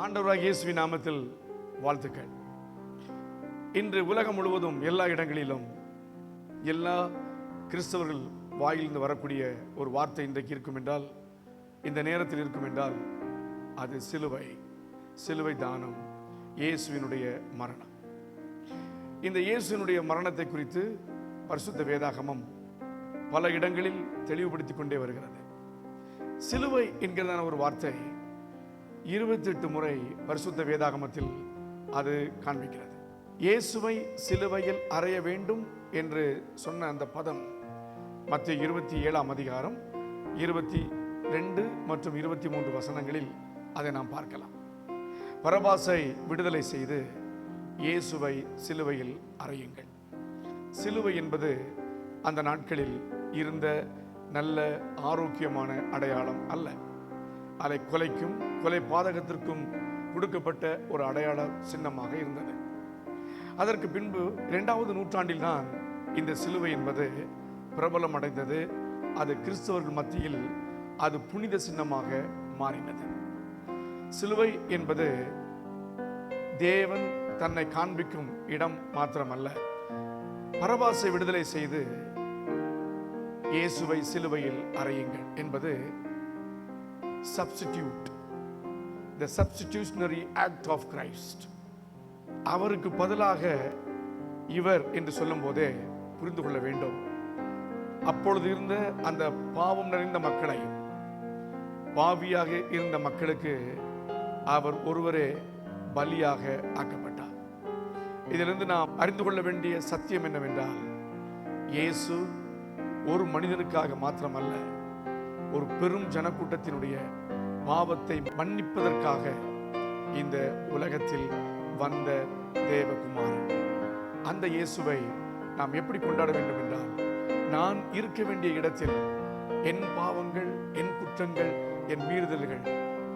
ஆண்டவராகிய இயேசுவின் நாமத்தில் வாழ்த்துக்கள். இன்று உலகம் முழுவதும் எல்லா இடங்களிலும் எல்லா கிறிஸ்தவர்கள் வாயிலிருந்து வரக்கூடிய ஒரு வார்த்தை இன்றைக்கு இருக்கும் என்றால், இந்த நேரத்தில் இருக்கும் என்றால், அது சிலுவை தானம், இயேசுவினுடைய மரணம். இந்த இயேசுவினுடைய மரணத்தை குறித்து பரிசுத்த வேதாகமம் பல இடங்களில் தெளிவுபடுத்திக் கொண்டே வருகிறது. சிலுவை என்கிறதான ஒரு வார்த்தை 28 முறை பரிசுத்த வேதாகமத்தில் அது காண்பிக்கிறது. இயேசுவை சிலுவையில் அறைய வேண்டும் என்று சொன்ன அந்த பதம் மத்திய 27ஆம் அதிகாரம் 22 மற்றும் 23 வசனங்களில் அதை நாம் பார்க்கலாம். பரபாசை விடுதலை செய்து இயேசுவை சிலுவையில் அறையுங்கள். சிலுவை என்பது அந்த நாட்களில் இருந்த நல்ல ஆரோக்கியமான அடையாளம் அல்ல. அதை கொலைக்கும் கொலை பாதகத்திற்கும் கொடுக்கப்பட்ட ஒரு அடையாள சின்னமாக இருந்தது. அதற்கு பின்பு 2வது நூற்றாண்டில் தான் இந்த சிலுவை என்பது பிரபலம் அடைந்தது. அது கிறிஸ்தவர்கள் மத்தியில் அது புனித சின்னமாக மாறினது. சிலுவை என்பது தேவன் தன்னை காண்பிக்கும் இடம் மாத்திரமல்ல, பரபாசை விடுதலை செய்து இயேசுவை சிலுவையில் அறையுங்கள் என்பது substitute, the substitutionary act of Christ. அவருக்கு பதிலாக இவர் என்று சொல்லும் போதே புரிந்து கொள்ள வேண்டும், அப்பொழுது இருந்த அந்த பாவம் நிறைந்த மக்களை, பாவியாக இருந்த மக்களுக்கு அவர் ஒருவரே பலியாக ஆக்கப்பட்டார். இதிலிருந்து நாம் அறிந்து கொள்ள வேண்டிய சத்தியம் என்னவென்றால், இயேசு ஒரு மனிதனுக்காக மாத்திரமல்ல, ஒரு பெரும் ஜனக்கூட்டத்தினுடைய பாவத்தை மன்னிப்பதற்காக இந்த உலகத்தில் வந்த தேவகுமாரன். அந்த இயேசுவை நாம் எப்படி கொண்டாட வேண்டும் என்றால், நான் இருக்க வேண்டிய இடத்தில் என் பாவங்கள், என் குற்றங்கள், என் மீறுதல்கள்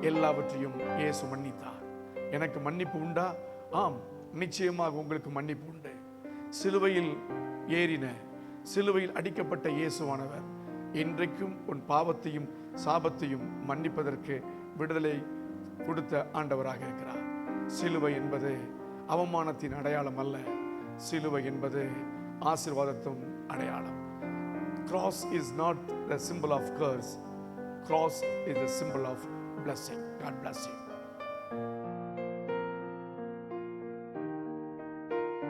எல்லாவற்றையும் இயேசு மன்னித்தார். எனக்கு மன்னிப்பு உண்டா? ஆம், நிச்சயமாக உங்களுக்கு மன்னிப்பு உண்டு. சிலுவையில் ஏறின, சிலுவையில் அடிக்கப்பட்ட இயேசுவானவர் இன்றைக்கும் உன் பாவத்தையும் சாபத்தையும் மன்னிப்பதற்கு விடுதலை கொடுத்த ஆண்டவராக இருக்கிறார். சிலுவை என்பது அவமானத்தின் அடையாளம் அல்ல, சிலுவை என்பது ஆசீர்வாதத்தின் அடையாளம். Cross is not the symbol of curse. Cross is the symbol of blessing. God bless you.